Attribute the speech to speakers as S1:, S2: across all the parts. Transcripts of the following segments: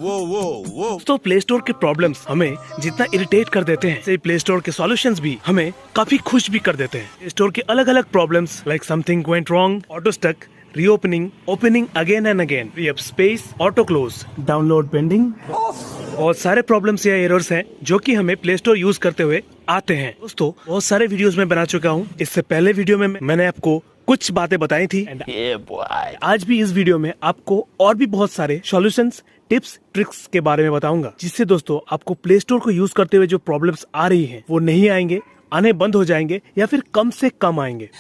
S1: तो play store के problems हमें जितना इरिटेट कर देते हैं, से प्ले स्टोर के सॉल्यूशंस भी हमें काफी खुश भी कर देते हैं। प्ले स्टोर के अलग अलग problems like something went wrong, auto stuck, reopening, opening again and again, free up space, auto close, download pending, बहुत सारे प्रॉब्लम्स या एरर्स हैं जो कि हमें प्ले स्टोर यूज करते हुए आते हैं। दोस्तों बहुत सारे वीडियोस में बना चुका हूँ। इससे पहले वीडियो में मैंने आपको कुछ बातें बताई थी। आज भी इस वीडियो में आपको और भी बहुत सारे सॉल्यूशंस, टिप्स, ट्रिक्स के बारे में बताऊंगा, जिससे दोस्तों आपको प्ले स्टोर को यूज करते हुए जो प्रॉब्लम्स आ रही हैं वो नहीं आएंगे, आने बंद हो जाएंगे या फिर कम से कम आएंगे।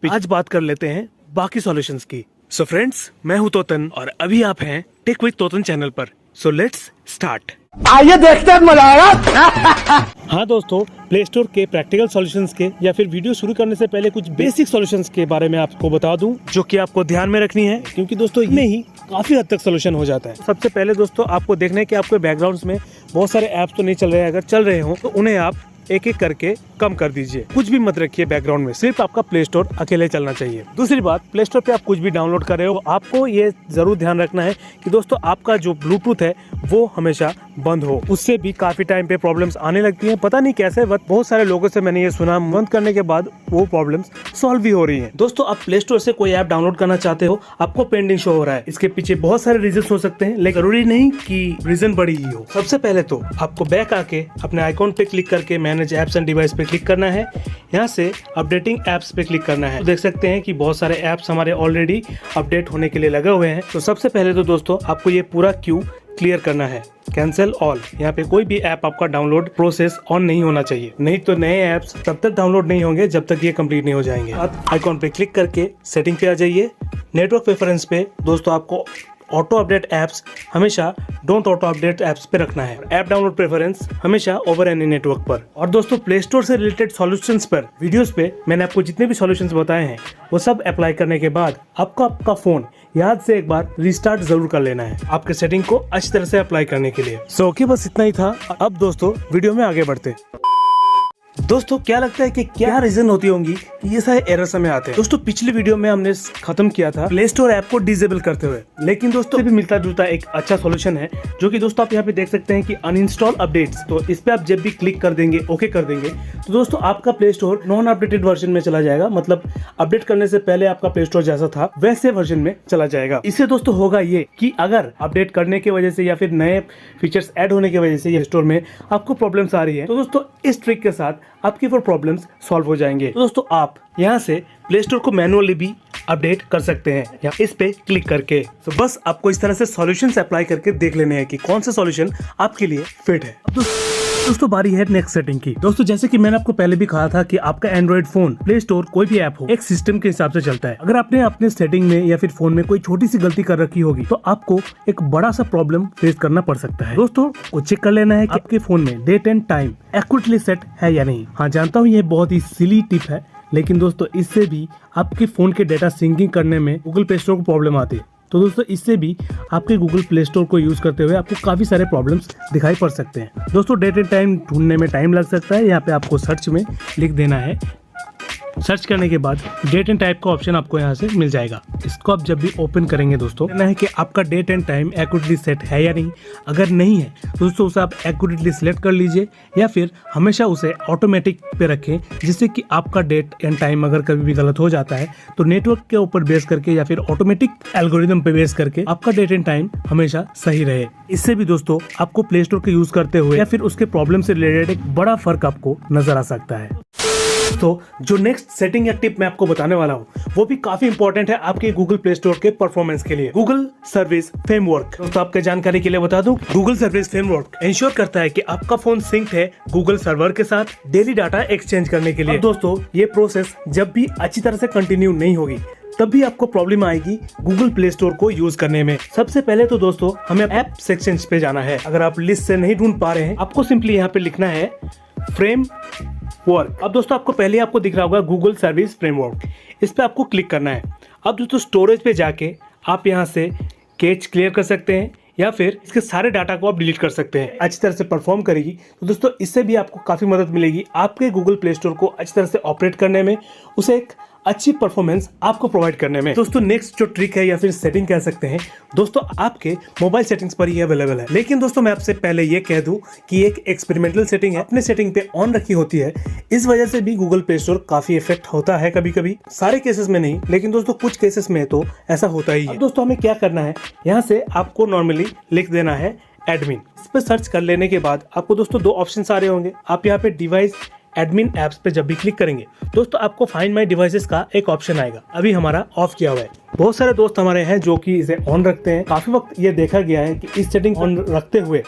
S1: आज बात कर लेते हैं बाकी सॉल्यूशंस की। सो फ्रेंड्स, मैं हूं तोतन और अभी आप हैं टेक विद तोतन चैनल पर। So let's start.
S2: आइए देखते हैं, मजा आएगा।
S1: हाँ दोस्तों, प्ले स्टोर के प्रैक्टिकल सॉल्यूशंस के या फिर वीडियो शुरू करने से पहले कुछ बेसिक सॉल्यूशंस के बारे में आपको बता दूं, जो कि आपको ध्यान में रखनी है, क्योंकि दोस्तों इनमें ही काफी हद तक सॉल्यूशन हो जाता है। सबसे पहले दोस्तों आपको देखना है कि आपके बैकग्राउंड्स में बहुत सारे ऐप्स तो नहीं चल रहे हैं। अगर चल रहे हो तो उन्हें आप एक एक करके कम कर दीजिए। कुछ भी मत रखिए बैकग्राउंड में, सिर्फ आपका प्ले स्टोर अकेले चलना चाहिए। दूसरी बात, प्ले स्टोर पे आप कुछ भी डाउनलोड कर रहे हो, आपको ये जरूर ध्यान रखना है कि दोस्तों आपका जो ब्लूटूथ है वो हमेशा बंद हो। उससे भी काफी टाइम पे प्रॉब्लम्स आने लगती हैं, पता नहीं कैसे, बट बहुत सारे लोगों से मैंने ये सुना, बंद करने के बाद वो प्रॉब्लम्स सॉल्व भी हो रही हैं। दोस्तों आप प्ले स्टोर से कोई ऐप डाउनलोड करना चाहते हो, आपको पेंडिंग शो हो रहा है, इसके पीछे बहुत सारे रीजन हो सकते हैं, लेकिन जरूरी नहीं कि रीजन बड़ी ही हो। सबसे पहले तो आपको बैक आके अपने आइकॉन पे क्लिक करके मैनेज एप्स एंड डिवाइस पे क्लिक करना है। यहाँ से अपडेटिंग एप्स पे क्लिक करना है। तो देख सकते हैं कि बहुत सारे एप्स हमारे ऑलरेडी अपडेट होने के लिए लगे हुए हैं। तो सबसे पहले तो दोस्तों आपको ये पूरा क्यू क्लियर करना है, कैंसिल ऑल। यहाँ पे कोई भी ऐप आपका डाउनलोड प्रोसेस ऑन नहीं होना चाहिए, नहीं तो नए ऐप्स तब तक डाउनलोड नहीं होंगे जब तक ये कंप्लीट नहीं हो जाएंगे। आइकॉन पे क्लिक करके सेटिंग पे आ जाइए। नेटवर्क प्रेफरेंस पे दोस्तों आपको ऑटो अपडेट एप्स हमेशा डोंट ऑटो अपडेट एप्स पे रखना है। ऐप डाउनलोड प्रेफरेंस हमेशा ओवर एनी नेटवर्क पर। और दोस्तों प्ले स्टोर से रिलेटेड सॉल्यूशंस पर वीडियोस पे मैंने आपको जितने भी सॉल्यूशंस बताए हैं वो सब अप्लाई करने के बाद आपको आपका फोन याद से एक बार रिस्टार्ट जरूर कर लेना है, आपके सेटिंग को अच्छी तरह से अप्लाई करने के लिए। सो बस इतना ही था। अब दोस्तों वीडियो में आगे बढ़ते। दोस्तों क्या लगता है कि क्या रीजन होती होंगी कि ये सारे एरर्स हमें आते हैं? दोस्तों पिछली वीडियो में हमने खत्म किया था प्ले स्टोर ऐप को डिसेबल करते हुए, लेकिन दोस्तों भी मिलता जुलता एक अच्छा सॉल्यूशन है, जो कि दोस्तों आप यहाँ पे देख सकते हैं कि अनइंस्टॉल अपडेट्स। तो इस पे आप जब भी क्लिक कर देंगे, ओके कर देंगे, तो दोस्तों आपका play store non updated version में चला जाएगा। मतलब अपडेट करने से पहले आपका प्ले स्टोर जैसा था वैसे वर्जन में चला जाएगा। इससे दोस्तों होगा ये कि अगर अपडेट करने की वजह से या फिर नए फीचर्स ऐड होने की वजह से ये स्टोर में आपको प्रॉब्लम्स आ रही है, तो दोस्तों इस ट्रिक के साथ आपकी वो प्रॉब्लम्स सॉल्व हो जाएंगे। तो दोस्तों आप यहाँ से प्ले स्टोर को मैनुअली भी अपडेट कर सकते हैं या इस पे क्लिक करके। तो बस आपको इस तरह से सॉल्यूशंस अप्लाई करके देख लेने हैं कि कौन सा सॉल्यूशन आपके लिए फिट है। दोस्तों बारी है नेक्स्ट सेटिंग की। दोस्तों जैसे कि मैंने आपको पहले भी कहा था कि आपका एंड्रॉइड फोन, प्ले स्टोर, कोई भी ऐप हो, एक सिस्टम के हिसाब से चलता है। अगर आपने अपने सेटिंग में या फिर फोन में कोई छोटी सी गलती कर रखी होगी तो आपको एक बड़ा सा प्रॉब्लम फेस करना पड़ सकता है। दोस्तों को चेक कर लेना है कि आपके फोन में date and time accurately set है या नहीं। हाँ जानता हूँ ये बहुत ही सिली टिप है, लेकिन दोस्तों इससे भी आपके फोन के डेटा सिंकिंग करने में गूगल प्ले स्टोर को प्रॉब्लम आती है। तो दोस्तों इससे भी आपके गूगल प्ले स्टोर को यूज करते हुए आपको काफी सारे प्रॉब्लम्स दिखाई पड़ सकते हैं। दोस्तों डेट एंड टाइम ढूंढने में टाइम लग सकता है। यहाँ पे आपको सर्च में लिख देना है, सर्च करने के बाद डेट एंड टाइम का ऑप्शन आपको यहाँ से मिल जाएगा। इसको आप जब भी ओपन करेंगे दोस्तों कहना है कि आपका date and time accurately set है या नहीं। अगर नहीं है तो दोस्तों उसे आप एक्यूरेटली सिलेक्ट कर लीजिए, या फिर हमेशा उसे ऑटोमेटिक पे रखें, जिससे कि आपका डेट एंड टाइम अगर कभी भी गलत हो जाता है तो नेटवर्क के ऊपर बेस करके या फिर ऑटोमेटिक एल्गोरिदम पे बेस करके आपका डेट एंड टाइम हमेशा सही रहे। इससे भी दोस्तों आपको प्ले स्टोर के यूज करते हुए या फिर उसके प्रॉब्लम से रिलेटेड एक बड़ा फर्क आपको नजर आ सकता है। तो जो नेक्स्ट सेटिंग या टिप मैं आपको बताने वाला हूँ वो भी काफी इंपॉर्टेंट है आपके गूगल प्ले स्टोर के परफॉर्मेंस के लिए। Google service framework. दोस्तों आपके जानकारी के लिए बता दूं, गूगल सर्विस फ्रेमवर्क इंश्योर करता है कि आपका फोन सिंक है गूगल सर्वर के साथ डेली डाटा एक्सचेंज करने के लिए। दोस्तों ये प्रोसेस जब भी अच्छी तरह से कंटिन्यू नहीं होगी तब भी आपको प्रॉब्लम आएगी गूगल प्ले स्टोर को यूज करने में। सबसे पहले तो दोस्तों हमें ऐप सेक्शन पे जाना है। अगर आप लिस्ट से नहीं ढूंढ पा रहे हैं, आपको सिंपली यहाँ पे लिखना है फ्रेमवर्क। अब दोस्तों आपको पहले आपको दिख रहा होगा गूगल सर्विस फ्रेमवर्क, इस पे आपको क्लिक करना है। अब दोस्तों स्टोरेज पे जाके आप यहाँ से कैच क्लियर कर सकते हैं या फिर इसके सारे डाटा को आप डिलीट कर सकते हैं। अच्छी तरह से परफॉर्म करेगी तो दोस्तों इससे भी आपको काफी मदद मिलेगी आपके गूगल प्ले स्टोर को अच्छी तरह से ऑपरेट करने में, उसे एक अच्छी परफॉर्मेंस आपको प्रोवाइड करने में। दोस्तों नेक्स्ट जो ट्रिक है या फिर सेटिंग कह सकते हैं दोस्तों, आपके मोबाइल सेटिंग्स पर ही अवेलेबल है। लेकिन दोस्तों मैं आपसे पहले ये कह दूं कि एक एक्सपेरिमेंटल सेटिंग है, अपने सेटिंग पे ऑन रखी होती है। इस वजह से भी गूगल प्ले स्टोर काफी इफेक्ट होता है कभी कभी, सारे केसेस में नहीं, लेकिन दोस्तों कुछ केसेस में तो ऐसा होता ही है। दोस्तों हमें क्या करना है, यहाँ से आपको नॉर्मली लिख देना है एडमिन। इस पर सर्च कर लेने के बाद आपको दोस्तों दो ऑप्शन आ रहे होंगे। आप यहाँ पे डिवाइस एडमिन एप्स पे जब भी क्लिक करेंगे दोस्तों आपको फाइंड माय डिवाइसेस का एक ऑप्शन आएगा। अभी हमारा ऑफ किया हुआ है। बहुत सारे दोस्त हमारे हैं जो कि इसे ऑन रखते हैं। काफी वक्त ये देखा गया है कि इस सेटिंग ऑन रखते हुए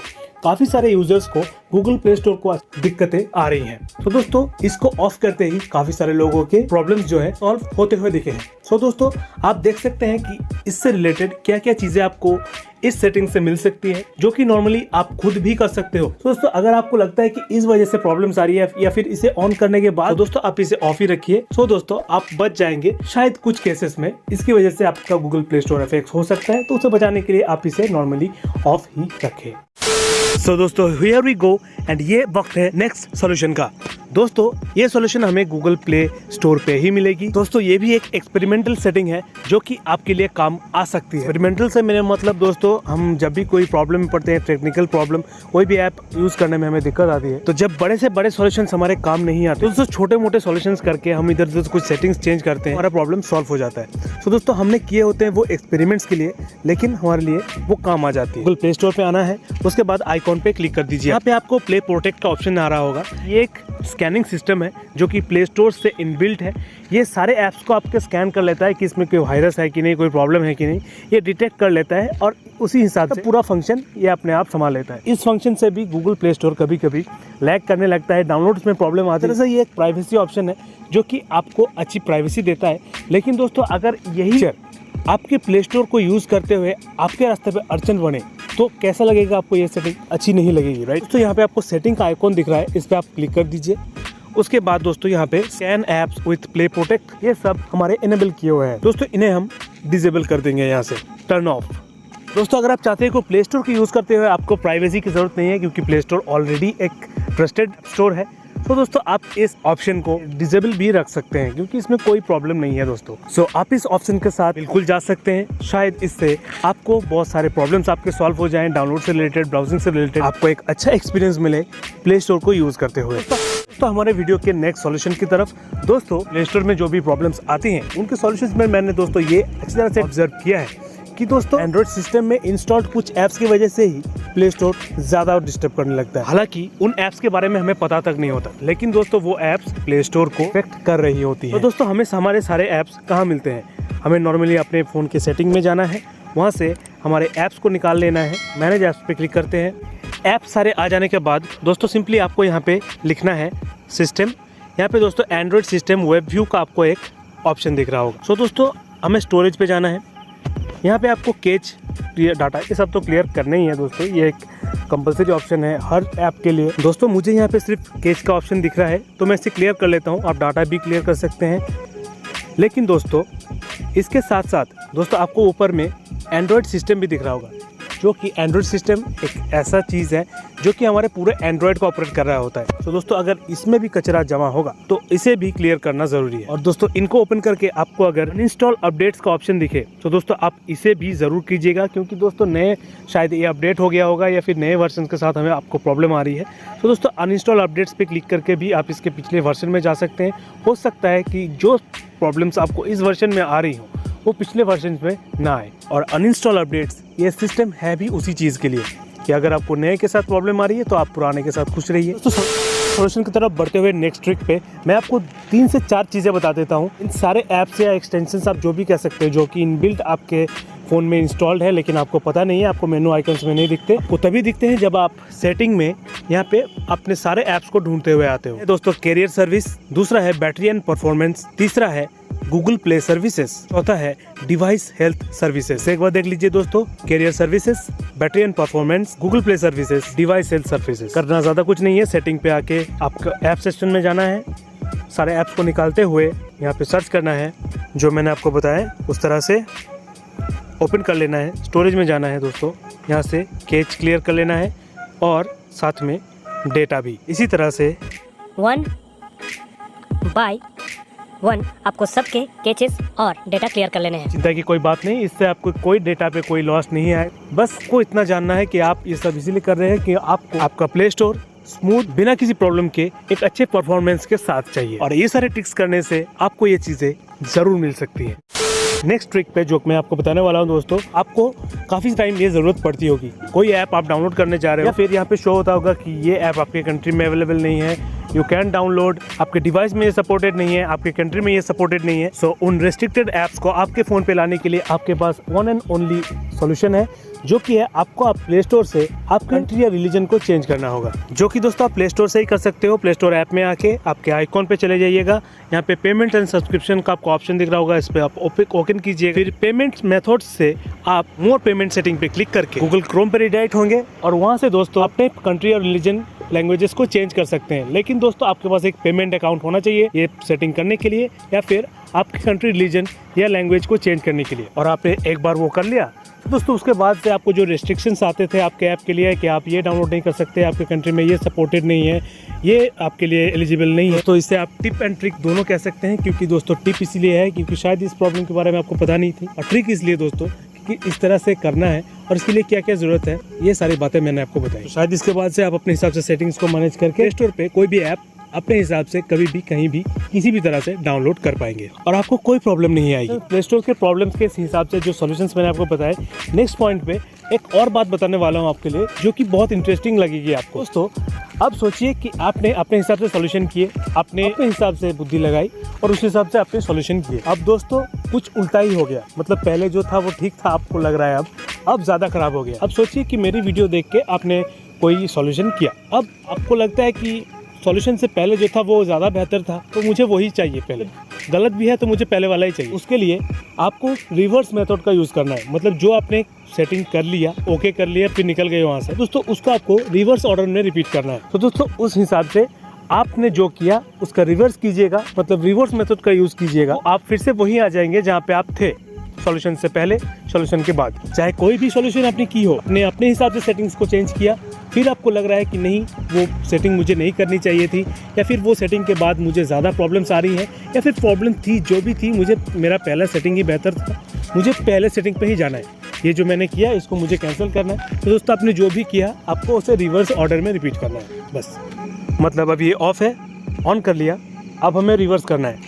S1: काफी सारे यूजर्स को गूगल प्ले स्टोर को दिक्कतें आ रही हैं। तो दोस्तों इसको ऑफ करते ही काफी सारे लोगों के प्रॉब्लम्स जो है सॉल्व होते हुए दिखे हैं। तो दोस्तों आप देख सकते हैं कि इससे रिलेटेड क्या क्या चीजें आपको इस सेटिंग से मिल सकती है, जो कि नॉर्मली आप खुद भी कर सकते हो। तो दोस्तों अगर आपको लगता है कि इस वजह से प्रॉब्लम्स आ रही है या फिर इसे ऑन करने के बाद, तो दोस्तों आप इसे ऑफ ही रखिए। तो दोस्तों आप बच जाएंगे शायद कुछ केसेस में इसकी वजह से आपका गूगल प्ले स्टोर इफेक्ट हो सकता है। तो उसे बचाने के लिए आप इसे नॉर्मली ऑफ ही रखें। सो दोस्तों हियर वी गो एंड ये वक्त है नेक्स्ट सॉल्यूशन का। दोस्तों ये सॉल्यूशन हमें गूगल प्ले स्टोर पे ही मिलेगी। दोस्तों ये भी एक एक्सपेरिमेंटल सेटिंग है जो कि आपके लिए काम आ सकती है। एक्सपेरिमेंटल से मेरा मतलब दोस्तों, हम जब भी कोई प्रॉब्लम में पड़ते हैं, टेक्निकल प्रॉब्लम, कोई भी ऐप यूज करने में हमें दिक्कत आती है, तो जब बड़े से बड़े सॉल्यूशन हमारे काम नहीं आते, दोस्तों छोटे मोटे सॉल्यूशंस करके हम इधर उधर कुछ सेटिंग्स चेंज करते हैं, हमारा प्रॉब्लम सॉल्व हो जाता है। तो दोस्तों हमने किए होते हैं वो एक्सपेरिमेंट्स के लिए, लेकिन हमारे लिए वो काम आ जाती है। गूगल प्ले स्टोर पे आना है, उसके बाद आइकॉन पे क्लिक कर दीजिए। यहाँ पे आपको प्ले प्रोटेक्ट का ऑप्शन आ रहा होगा। ये एक स्कैनिंग सिस्टम है जो कि प्ले स्टोर से इनबिल्ट है। ये सारे ऐप्स को आपके स्कैन कर लेता है कि इसमें कोई वायरस है कि नहीं, कोई प्रॉब्लम है कि नहीं, ये डिटेक्ट कर लेता है और उसी हिसाब से पूरा फंक्शन ये अपने आप संभाल लेता है। इस फंक्शन से भी गूगल प्ले स्टोर कभी कभी लैग करने लगता है, डाउनलोड्स में प्रॉब्लम आती है। ये एक प्राइवेसी ऑप्शन है जो कि आपको अच्छी प्राइवेसी देता है। लेकिन दोस्तों अगर यही आपके प्ले स्टोर को यूज करते हुए आपके रास्ते पे अड़चन बने तो कैसा लगेगा आपको? ये सेटिंग अच्छी नहीं लगेगी, राइट? तो यहाँ पे आपको सेटिंग का आइकॉन दिख रहा है, इस पे आप क्लिक कर दीजिए। उसके बाद दोस्तों यहाँ पे scan apps with play protect, ये सब हमारे इनेबल किए हुए हैं। दोस्तों इन्हें हम डिसेबल कर देंगे, यहाँ से टर्न ऑफ। दोस्तों अगर आप चाहते हैं कि प्ले स्टोर को यूज करते हुए आपको प्राइवेसी की जरूरत नहीं है, क्योंकि प्ले स्टोर ऑलरेडी एक ट्रस्टेड स्टोर है, तो दोस्तों आप इस ऑप्शन को डिसेबल भी रख सकते हैं, क्योंकि इसमें कोई प्रॉब्लम नहीं है दोस्तों। सो आप इस ऑप्शन के साथ बिल्कुल जा सकते हैं। शायद इससे आपको बहुत सारे प्रॉब्लम्स आपके सॉल्व हो जाएं, डाउनलोड से रिलेटेड, ब्राउजिंग से रिलेटेड, आपको एक अच्छा एक्सपीरियंस मिले प्ले स्टोर को यूज करते हुए। तो हमारे वीडियो के नेक्स्ट सॉल्यूशन की तरफ। दोस्तों प्ले स्टोर में जो भी प्रॉब्लम्स आती हैं उनके सॉल्यूशंस में मैंने दोस्तों ये अच्छी तरह से ऑब्जर्व किया है कि दोस्तों एंड्रॉइड सिस्टम में इंस्टॉल्ड कुछ ऐप्स की वजह से ही प्ले स्टोर ज्यादा डिस्टर्ब करने लगता है। हालांकि उन ऐप्स के बारे में हमें पता तक नहीं होता, लेकिन दोस्तों वो ऐप्स प्ले स्टोर को इफेक्ट कर रही होती है। तो दोस्तों हमें हमारे सारे ऐप्स कहाँ मिलते हैं? हमें नॉर्मली अपने फ़ोन के सेटिंग में जाना है, वहाँ से हमारे ऐप्स को निकाल लेना है, मैनेज ऐप्स पे क्लिक करते हैं। ऐप सारे आ जाने के बाद दोस्तों सिंपली आपको यहाँ पे लिखना है सिस्टम। यहाँ पे दोस्तों एंड्रॉइड सिस्टम वेब व्यू का आपको एक ऑप्शन दिख रहा होगा। सो दोस्तों हमें स्टोरेज पे जाना है। यहाँ पे आपको कैच डाटा ये सब तो क्लियर करना ही है दोस्तों, ये एक कंपलसरी ऑप्शन है हर ऐप के लिए। दोस्तों मुझे यहाँ पे सिर्फ कैच का ऑप्शन दिख रहा है, तो मैं इसे क्लियर कर लेता हूँ। आप डाटा भी क्लियर कर सकते हैं, लेकिन दोस्तों इसके साथ साथ दोस्तों आपको ऊपर में एंड्रॉयड सिस्टम भी दिख रहा होगा, जो कि एंड्रॉयड सिस्टम एक ऐसा चीज़ है जो कि हमारे पूरे एंड्रॉयड को ऑपरेट कर रहा होता है। तो दोस्तों अगर इसमें भी कचरा जमा होगा तो इसे भी क्लियर करना जरूरी है। और दोस्तों इनको ओपन करके आपको अगर अनइंस्टॉल अपडेट्स का ऑप्शन दिखे तो दोस्तों आप इसे भी ज़रूर कीजिएगा, क्योंकि दोस्तों नए शायद ये अपडेट हो गया होगा या फिर नए वर्जन के साथ हमें आपको प्रॉब्लम आ रही है। तो दोस्तों अनइंस्टॉल अपडेट्स पे क्लिक करके भी आप इसके पिछले वर्जन में जा सकते हैं। हो सकता है कि जो प्रॉब्लम्स आपको इस वर्जन में आ रही हो वो पिछले वर्जन में ना आए। और अनइंस्टॉल अपडेट्स ये सिस्टम है भी उसी चीज़ के लिए कि अगर आपको नए के साथ प्रॉब्लम आ रही है तो आप पुराने के साथ खुश रहिए। तो सॉल्यूशन की तरफ बढ़ते हुए नेक्स्ट ट्रिक पे मैं आपको 3 से 4 चीज़ें बता देता हूँ। इन सारे ऐप्स या एक्सटेंशंस आप जो भी कह सकते हैं जो कि इनबिल्ट आपके फ़ोन में इंस्टॉल्ड है, लेकिन आपको पता नहीं है, आपको मेनू आइकन्स में नहीं दिखते। वो तभी दिखते हैं जब आप सेटिंग में यहाँ पे अपने सारे ऐप्स को ढूंढते हुए आते हो। दोस्तों कैरियर सर्विस, दूसरा है बैटरी एंड परफॉर्मेंस, तीसरा है गूगल प्ले सर्विसेज, चौथा है डिवाइस हेल्थ सर्विसेज। एक बार देख लीजिए दोस्तों, carrier services, battery and performance, Google Play services, device health services. करना ज्यादा कुछ नहीं है, सेटिंग पे आके आपका ऐप सेक्शन में जाना है, सारे ऐप्स को निकालते हुए यहाँ पे सर्च करना है, जो मैंने आपको बताया उस तरह से ओपन कर लेना है। स्टोरेज में जाना है दोस्तों, यहाँ से कैच क्लियर कर लेना है और साथ में डेटा भी। इसी तरह से
S3: 1 by 1. आपको सबके कैचेस और डेटा क्लियर कर लेने हैं।
S1: चिंता की कोई बात नहीं, इससे आपको कोई डेटा पे कोई लॉस नहीं आए। बस को इतना जानना है कि आप ये सब इसीलिए कर रहे हैं कि आपको आपका प्ले स्टोर स्मूथ बिना किसी प्रॉब्लम के एक अच्छे परफॉर्मेंस के साथ चाहिए, और ये सारे ट्रिक्स करने से आपको ये चीजें जरूर मिल सकती हैं। नेक्स्ट ट्रिक पे जो मैं आपको बताने वाला हूँ दोस्तों, आपको काफी टाइम ये जरूरत पड़ती होगी, कोई ऐप आप डाउनलोड करने जा रहे हो या फिर यहाँ पे शो होता होगा कि ये ऐप आपके कंट्री में अवेलेबल नहीं है, यू कैन डाउनलोड, आपके डिवाइस में ये सपोर्टेड नहीं है, आपके कंट्री में ये सपोर्टेड नहीं है। सो उन रेस्ट्रिक्टेड ऐप्स को आपके फोन पे लाने के लिए आपके पास वन एंड ओनली सॉल्यूशन है, जो कि है आपको आप प्ले स्टोर से आप कंट्री या रिलीजन को चेंज करना होगा, जो कि दोस्तों आप प्ले स्टोर से ही कर सकते हो। प्ले स्टोर ऐप में आके आपके आइकॉन पे चले जाइएगा, यहाँ पे पेमेंट एंड सब्सक्रिप्शन का आपको ऑप्शन दिख रहा होगा, इस पे आप ओपन कीजिए। फिर पेमेंट मेथड्स से आप मोर पेमेंट सेटिंग पे क्लिक करके गूगल क्रोम पे रिडायरेक्ट होंगे, और वहाँ से दोस्तों अपने कंट्री और रिलीजन लैंग्वेजेस को चेंज कर सकते हैं। लेकिन दोस्तों आपके पास एक पेमेंट अकाउंट होना चाहिए ये सेटिंग करने के लिए, या फिर आपकी कंट्री, रिलीजन या लैंग्वेज को चेंज करने के लिए। और आपने एक बार वो कर लिया तो दोस्तों उसके बाद से आपको जो रेस्ट्रिक्शंस आते थे आपके ऐप के लिए कि आप ये डाउनलोड नहीं कर सकते, आपके कंट्री में ये सपोर्टेड नहीं है, ये आपके लिए एलिजिबल नहीं है, तो इससे आप टिप एंड ट्रिक दोनों कह सकते हैं। क्योंकि दोस्तों टिप इसलिए है क्योंकि शायद इस प्रॉब्लम के बारे में आपको पता नहीं थी, और ट्रिक इसलिए दोस्तों कि इस तरह से करना है और इसके लिए क्या क्या जरूरत है, ये सारी बातें मैंने आपको बताई। तो शायद इसके बाद से आप अपने हिसाब से सेटिंग्स को मैनेज करके प्ले स्टोर पे कोई भी ऐप अपने हिसाब से कभी भी कहीं भी किसी भी तरह से डाउनलोड कर पाएंगे और आपको कोई प्रॉब्लम नहीं आएगी। प्ले स्टोर के प्रॉब्लम्स के हिसाब से जो सॉल्यूशंस मैंने आपको बताए, नेक्स्ट पॉइंट पे एक और बात बताने वाला हूँ आपके लिए, जो कि बहुत इंटरेस्टिंग लगेगी आपको। दोस्तों अब सोचिए कि आपने अपने हिसाब से सॉल्यूशन किए, आपने अपने हिसाब से बुद्धि लगाई और उस हिसाब से आपने सॉल्यूशन किए। अब दोस्तों कुछ उल्टा ही हो गया, मतलब पहले जो था वो ठीक था, आपको लग रहा है अब ज़्यादा खराब हो गया। अब सोचिए कि मेरी वीडियो देख के आपने कोई सॉल्यूशन किया, अब आपको लगता है कि सॉल्यूशन से पहले जो था वो ज़्यादा बेहतर था, तो मुझे वही चाहिए, पहले गलत भी है तो मुझे पहले वाला ही चाहिए। उसके लिए आपको रिवर्स मेथड का यूज़ करना है, मतलब जो आपने सेटिंग कर लिया, ओके कर लिया, फिर निकल गए वहाँ से, दोस्तों उसको आपको रिवर्स ऑर्डर में रिपीट करना है। तो दोस्तों उस हिसाब से आपने जो किया उसका रिवर्स कीजिएगा, मतलब रिवर्स मेथड का यूज़ कीजिएगा, आप फिर से वहीं आ जाएंगे जहाँ पे आप थे, सॉल्यूशन से पहले, सॉल्यूशन के बाद। चाहे कोई भी सॉल्यूशन आपने की हो, आपने अपने हिसाब से सेटिंग्स को चेंज किया, फिर आपको लग रहा है कि नहीं वो सेटिंग मुझे नहीं करनी चाहिए थी, या फिर वो सेटिंग के बाद मुझे ज़्यादा प्रॉब्लम्स आ रही हैं, या फिर प्रॉब्लम थी जो भी थी, मुझे मेरा पहला सेटिंग ही बेहतर था, मुझे पहले सेटिंग पे ही जाना है, ये जो मैंने किया इसको मुझे कैंसिल करना है। तो दोस्तों आपने जो भी किया आपको उसे रिवर्स ऑर्डर में रिपीट करना है बस। मतलब अब ये ऑफ है, ऑन कर लिया, अब हमें रिवर्स करना है,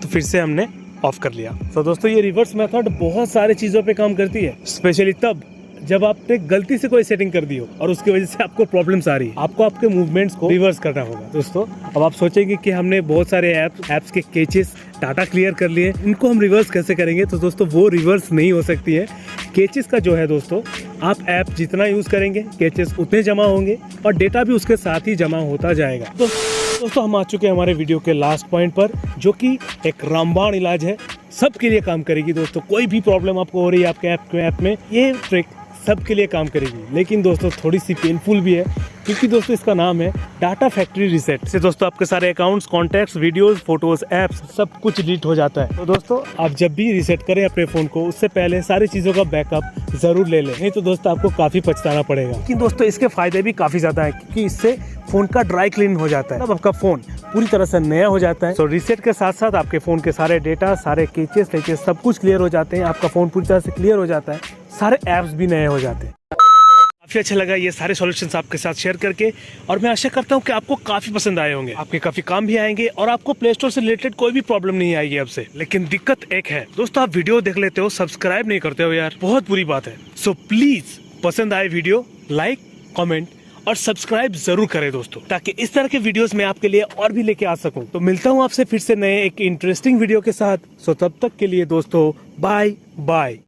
S1: तो फिर से हमने ऑफ कर लिया। तो दोस्तों ये रिवर्स मेथड बहुत सारे चीज़ों पे काम करती है, स्पेशली तब जब आपने गलती से कोई सेटिंग कर दी हो और उसकी वजह से आपको प्रॉब्लम्स आ रही है, आपको आपके मूवमेंट्स को रिवर्स करना होगा। दोस्तों अब आप सोचेंगे कि हमने बहुत सारे ऐप्स के कैचेस डाटा क्लियर कर लिए, इनको हम रिवर्स कैसे करेंगे? तो दोस्तों वो रिवर्स नहीं हो सकती है। कैचेस का जो है दोस्तों, आप ऐप जितना यूज़ करेंगे कैचेस उतने जमा होंगे और डेटा भी उसके साथ ही जमा होता जाएगा। दोस्तों हम आ चुके हैं हमारे वीडियो के लास्ट पॉइंट पर, जो कि एक रामबाण इलाज है, सबके लिए काम करेगी दोस्तों। कोई भी प्रॉब्लम आपको हो रही है आपके ऐप में, ये ट्रिक सबके लिए काम करेगी, लेकिन दोस्तों थोड़ी सी पेनफुल भी है, क्योंकि दोस्तों इसका नाम है डाटा फैक्ट्री रीसेट। से दोस्तों आपके सारे accounts, contacts, videos, photos, apps सब कुछ डिलीट हो जाता है। तो दोस्तों आप जब भी रीसेट करें अपने फ़ोन को, उससे पहले सारी चीज़ों का बैकअप ज़रूर ले लें, नहीं तो दोस्तों आपको काफ़ी पछताना पड़ेगा। लेकिन दोस्तों इसके फ़ायदे भी काफ़ी ज़्यादा हैं, क्योंकि इससे फ़ोन का ड्राई क्लीन हो जाता है, तब आपका फ़ोन पूरी तरह से नया हो जाता है। तो रीसेट के साथ साथ आपके फ़ोन के सारे डेटा, सारे कैचेस सब कुछ क्लियर हो जाते हैं, आपका फ़ोन पूरी तरह से क्लियर हो जाता है, सारे ऐप्स भी नए हो जाते हैं। काफ़ी अच्छा लगा ये सारे सॉल्यूशंस आपके साथ शेयर करके, और मैं आशा करता हूँ कि आपको काफ़ी पसंद आए होंगे, आपके काफ़ी काम भी आएंगे और आपको प्ले स्टोर से रिलेटेड कोई भी प्रॉब्लम नहीं आएगी अब से। लेकिन दिक्कत एक है दोस्तों, आप वीडियो देख लेते हो, सब्सक्राइब नहीं करते हो यार, बहुत बुरी बात है। सो प्लीज पसंद आए वीडियो, लाइक, कमेंट और सब्सक्राइब जरूर करें दोस्तों, ताकि इस तरह के वीडियोस मैं आपके लिए और भी लेके आ सकूं। तो मिलता हूं आपसे फिर से नए एक इंटरेस्टिंग वीडियो के साथ। सो तब तक के लिए दोस्तों बाय बाय।